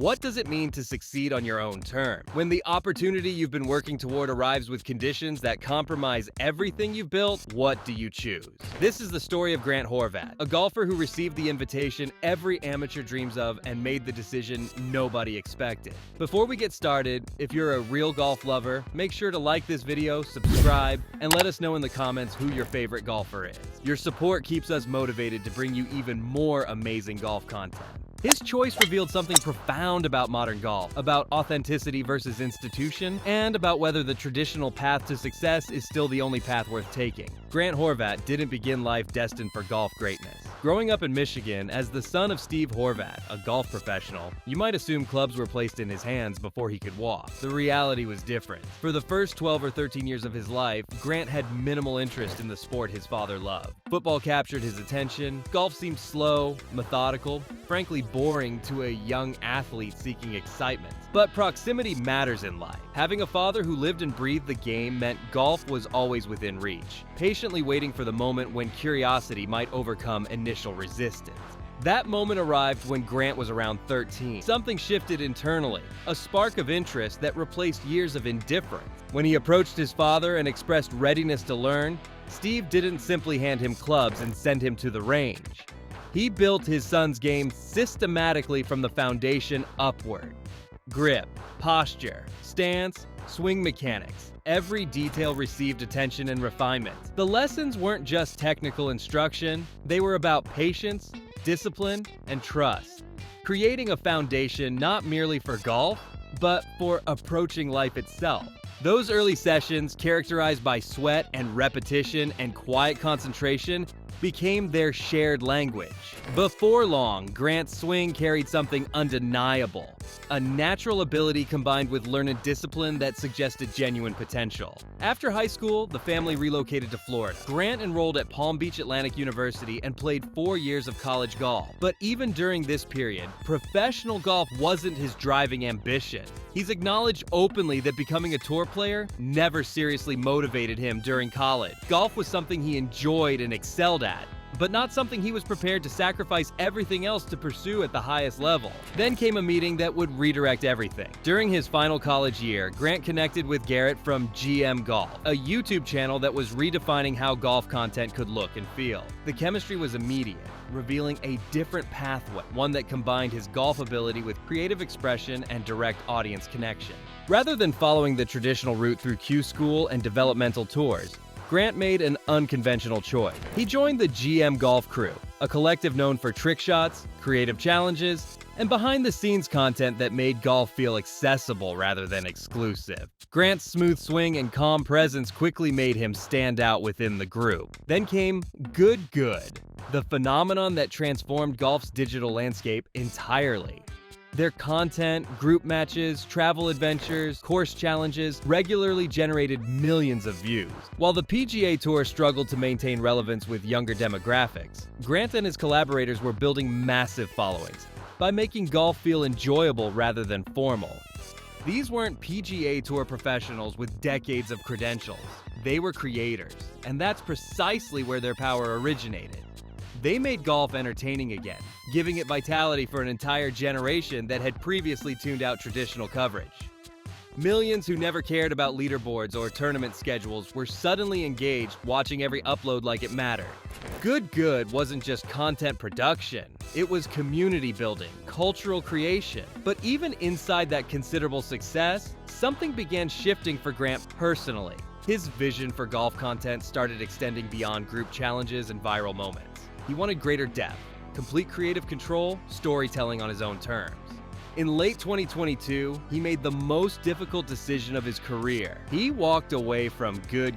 What does it mean to succeed on your own terms? When the opportunity you've been working toward arrives with conditions that compromise everything you've built, what do you choose? This is the story of Grant Horvat, a golfer who received the invitation every amateur dreams of and made the decision nobody expected. Before we get started, if you're a real golf lover, make sure to like this video, subscribe, and let us know in the comments who your favorite golfer is. Your support keeps us motivated to bring you even more amazing golf content. His choice revealed something profound about modern golf, about authenticity versus institution, and about whether the traditional path to success is still the only path worth taking. Grant Horvat didn't begin life destined for golf greatness. Growing up in Michigan, as the son of Steve Horvat, a golf professional, you might assume clubs were placed in his hands before he could walk. The reality was different. For the first 12 or 13 years of his life, Grant had minimal interest in the sport his father loved. Football captured his attention, golf seemed slow, methodical, frankly boring to a young athlete seeking excitement. But proximity matters in life. Having a father who lived and breathed the game meant golf was always within reach, patiently waiting for the moment when curiosity might overcome initial resistance. That moment arrived when Grant was around 13. Something shifted internally, a spark of interest that replaced years of indifference. When he approached his father and expressed readiness to learn, Steve didn't simply hand him clubs and send him to the range. He built his son's game systematically from the foundation upward. Grip, posture, stance, swing mechanics. Every detail received attention and refinement. The lessons weren't just technical instruction, they were about patience, discipline, and trust. Creating a foundation not merely for golf, but for approaching life itself. Those early sessions, characterized by sweat and repetition and quiet concentration, became their shared language. Before long, Grant's swing carried something undeniable, a natural ability combined with learned discipline that suggested genuine potential. After high school, the family relocated to Florida. Grant enrolled at Palm Beach Atlantic University and played 4 years of college golf. But even during this period, professional golf wasn't his driving ambition. He's acknowledged openly that becoming a tour player never seriously motivated him during college. Golf was something he enjoyed and excelled at, but not something he was prepared to sacrifice everything else to pursue at the highest level. Then came a meeting that would redirect everything. During his final college year, Grant connected with Garrett from GM Golf, a YouTube channel that was redefining how golf content could look and feel. The chemistry was immediate, revealing a different pathway, one that combined his golf ability with creative expression and direct audience connection. Rather than following the traditional route through Q School and developmental tours, Grant made an unconventional choice. He joined the GM Golf Crew, a collective known for trick shots, creative challenges, and behind-the-scenes content that made golf feel accessible rather than exclusive. Grant's smooth swing and calm presence quickly made him stand out within the group. Then came Good, the phenomenon that transformed golf's digital landscape entirely. Their content, group matches, travel adventures, course challenges regularly generated millions of views. While the PGA Tour struggled to maintain relevance with younger demographics, Grant and his collaborators were building massive followings by making golf feel enjoyable rather than formal. These weren't PGA Tour professionals with decades of credentials. They were creators, and that's precisely where their power originated. They made golf entertaining again, giving it vitality for an entire generation that had previously tuned out traditional coverage. Millions who never cared about leaderboards or tournament schedules were suddenly engaged, watching every upload like it mattered. Good wasn't just content production, it was community building, cultural creation. But even inside that considerable success, something began shifting for Grant personally. His vision for golf content started extending beyond group challenges and viral moments. He wanted greater depth, complete creative control, storytelling on his own terms. In late 2022, he made the most difficult decision of his career. He walked away from Good.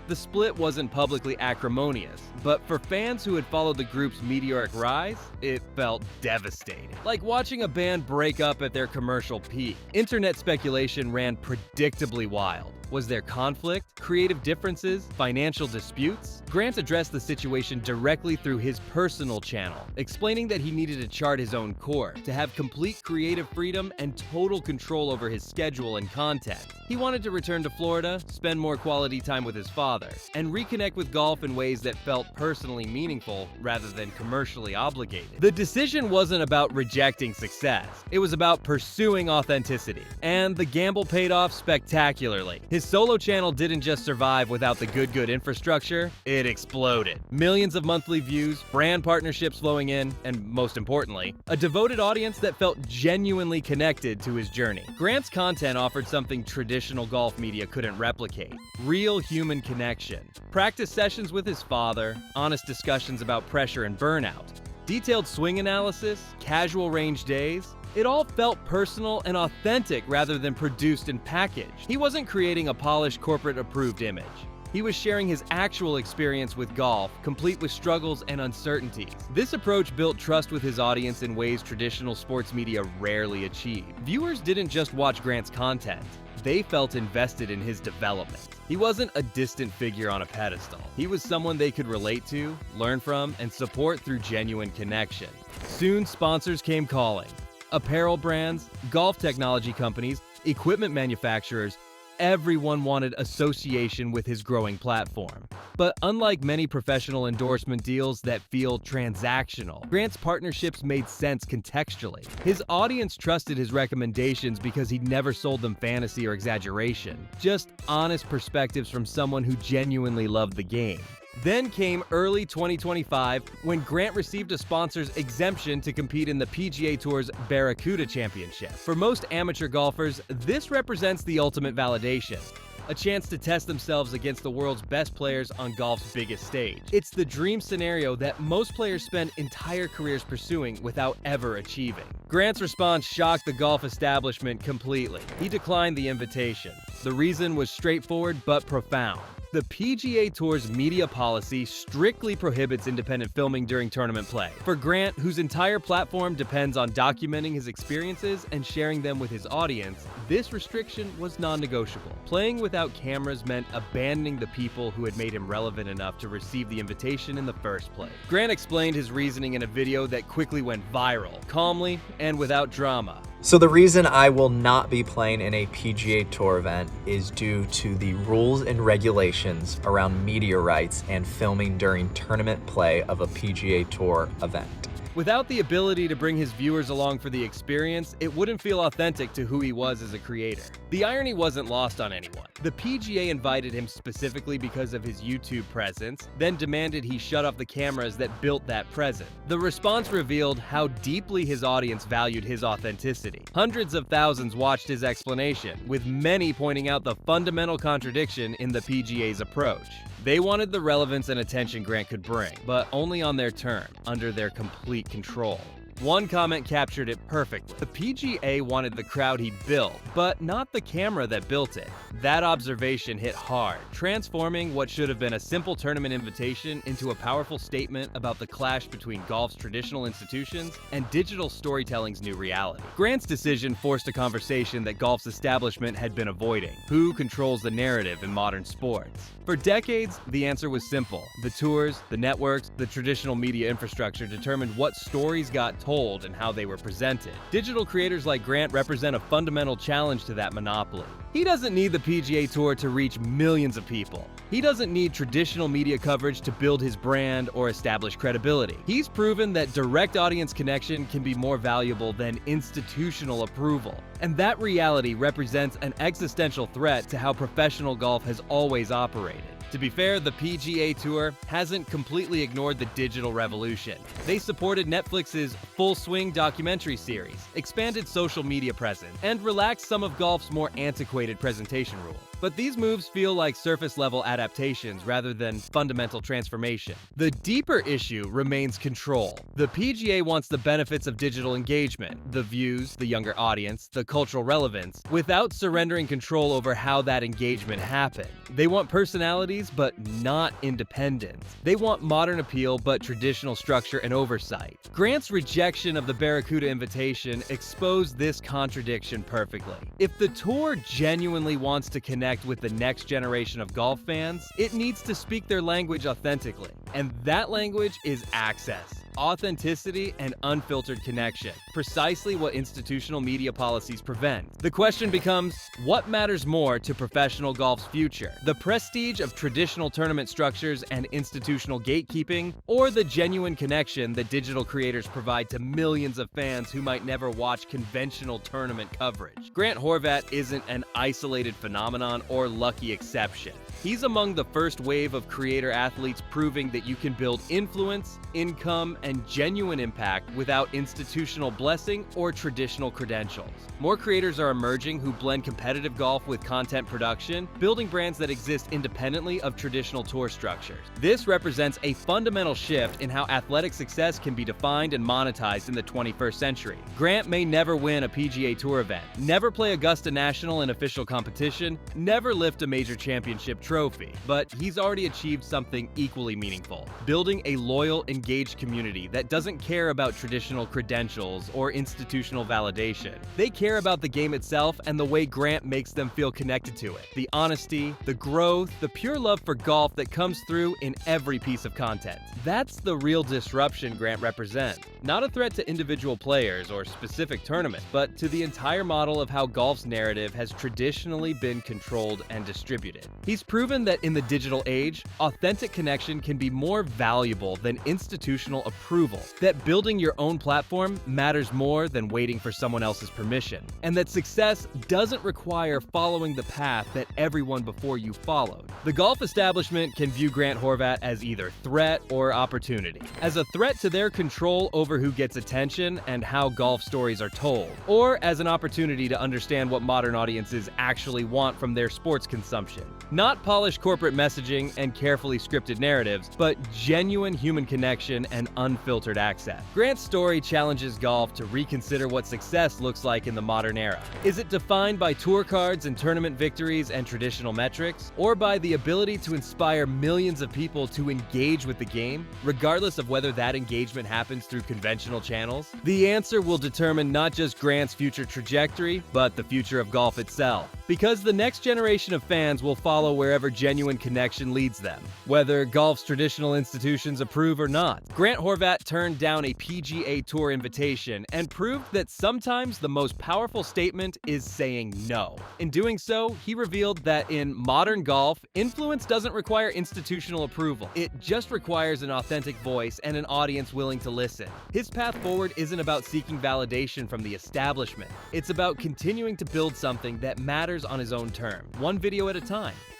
The split wasn't publicly acrimonious, but for fans who had followed the group's meteoric rise, it felt devastating. Like watching a band break up at their commercial peak. Internet speculation ran predictably wild. Was there conflict, creative differences, financial disputes? Grant addressed the situation directly through his personal channel, explaining that he needed to chart his own course, to have complete creative freedom and total control over his schedule and content. He wanted to return to Florida, spend more quality time with his father, and reconnect with golf in ways that felt personally meaningful rather than commercially obligated. The decision wasn't about rejecting success. It was about pursuing authenticity. And the gamble paid off spectacularly. His solo channel didn't just survive without the good infrastructure, it exploded. Millions of monthly views, brand partnerships flowing in, and most importantly, a devoted audience that felt genuinely connected to his journey. Grant's content offered something traditional golf media couldn't replicate: real human connection. Practice sessions with his father, honest discussions about pressure and burnout, detailed swing analysis, casual range days. It all felt personal and authentic rather than produced and packaged. He wasn't creating a polished corporate-approved image. He was sharing his actual experience with golf, complete with struggles and uncertainties. This approach built trust with his audience in ways traditional sports media rarely achieve. Viewers didn't just watch Grant's content, they felt invested in his development. He wasn't a distant figure on a pedestal. He was someone they could relate to, learn from, and support through genuine connection. Soon, sponsors came calling. Apparel brands, golf technology companies, equipment manufacturers, everyone wanted association with his growing platform. But unlike many professional endorsement deals that feel transactional, Grant's partnerships made sense contextually. His audience trusted his recommendations because he never sold them fantasy or exaggeration, just honest perspectives from someone who genuinely loved the game. Then came early 2025 when Grant received a sponsor's exemption to compete in the PGA Tour's Barracuda Championship. For most amateur golfers, this represents the ultimate validation. A chance to test themselves against the world's best players on golf's biggest stage. It's the dream scenario that most players spend entire careers pursuing without ever achieving. Grant's response shocked the golf establishment completely. He declined the invitation. The reason was straightforward but profound. The PGA Tour's media policy strictly prohibits independent filming during tournament play. For Grant, whose entire platform depends on documenting his experiences and sharing them with his audience, this restriction was non-negotiable. Playing without cameras meant abandoning the people who had made him relevant enough to receive the invitation in the first place. Grant explained his reasoning in a video that quickly went viral, calmly and without drama. So the reason I will not be playing in a PGA Tour event is due to the rules and regulations around media rights and filming during tournament play of a PGA Tour event. Without the ability to bring his viewers along for the experience, it wouldn't feel authentic to who he was as a creator. The irony wasn't lost on anyone. The PGA invited him specifically because of his YouTube presence, then demanded he shut off the cameras that built that presence. The response revealed how deeply his audience valued his authenticity. Hundreds of thousands watched his explanation, with many pointing out the fundamental contradiction in the PGA's approach. They wanted the relevance and attention Grant could bring, but only on their terms, under their complete control. One comment captured it perfectly. The PGA wanted the crowd he built, but not the camera that built it. That observation hit hard, transforming what should have been a simple tournament invitation into a powerful statement about the clash between golf's traditional institutions and digital storytelling's new reality. Grant's decision forced a conversation that golf's establishment had been avoiding. Who controls the narrative in modern sports? For decades, the answer was simple. The tours, the networks, the traditional media infrastructure determined what stories got told and how they were presented. Digital creators like Grant represent a fundamental challenge to that monopoly. He doesn't need the PGA Tour to reach millions of people. He doesn't need traditional media coverage to build his brand or establish credibility. He's proven that direct audience connection can be more valuable than institutional approval. And that reality represents an existential threat to how professional golf has always operated. To be fair, the PGA Tour hasn't completely ignored the digital revolution. They supported Netflix's Full Swing documentary series, expanded social media presence, and relaxed some of golf's more antiquated presentation rules. But these moves feel like surface-level adaptations rather than fundamental transformation. The deeper issue remains control. The PGA wants the benefits of digital engagement, the views, the younger audience, the cultural relevance, without surrendering control over how that engagement happened. They want personalities, but not independence. They want modern appeal, but traditional structure and oversight. Grant's rejection of the Barracuda invitation exposed this contradiction perfectly. If the tour genuinely wants to connect with the next generation of golf fans, it needs to speak their language authentically. And that language is access. authenticity and unfiltered connection, precisely what institutional media policies prevent. The question becomes, what matters more to professional golf's future? The prestige of traditional tournament structures and institutional gatekeeping, or the genuine connection that digital creators provide to millions of fans who might never watch conventional tournament coverage? Grant Horvat isn't an isolated phenomenon or lucky exception. He's among the first wave of creator athletes proving that you can build influence, income, and genuine impact without institutional blessing or traditional credentials. More creators are emerging who blend competitive golf with content production, building brands that exist independently of traditional tour structures. This represents a fundamental shift in how athletic success can be defined and monetized in the 21st century. Grant may never win a PGA Tour event, never play Augusta National in official competition, never lift a major championship trophy, but he's already achieved something equally meaningful: building a loyal, engaged community that doesn't care about traditional credentials or institutional validation. They care about the game itself and the way Grant makes them feel connected to it. The honesty, the growth, the pure love for golf that comes through in every piece of content. That's the real disruption Grant represents. Not a threat to individual players or specific tournaments, but to the entire model of how golf's narrative has traditionally been controlled and distributed. He's proven that in the digital age, authentic connection can be more valuable than institutional approval, that building your own platform matters more than waiting for someone else's permission, and that success doesn't require following the path that everyone before you followed. The golf establishment can view Grant Horvat as either threat or opportunity, as a threat to their control over who gets attention and how golf stories are told, or as an opportunity to understand what modern audiences actually want from their sports consumption. Not polished corporate messaging and carefully scripted narratives, but genuine human connection and unfiltered access. Grant's story challenges golf to reconsider what success looks like in the modern era. Is it defined by tour cards and tournament victories and traditional metrics, or by the ability to inspire millions of people to engage with the game, regardless of whether that engagement happens through conventional channels? The answer will determine not just Grant's future trajectory, but the future of golf itself. Because the next generation of fans will follow wherever genuine connection leads them, whether golf's traditional institutions approve or not. Grant Horvat turned down a PGA Tour invitation and proved that sometimes the most powerful statement is saying no. In doing so, he revealed that in modern golf, influence doesn't require institutional approval. It just requires an authentic voice and an audience willing to listen. His path forward isn't about seeking validation from the establishment. It's about continuing to build something that matters on his own terms, one video at a time.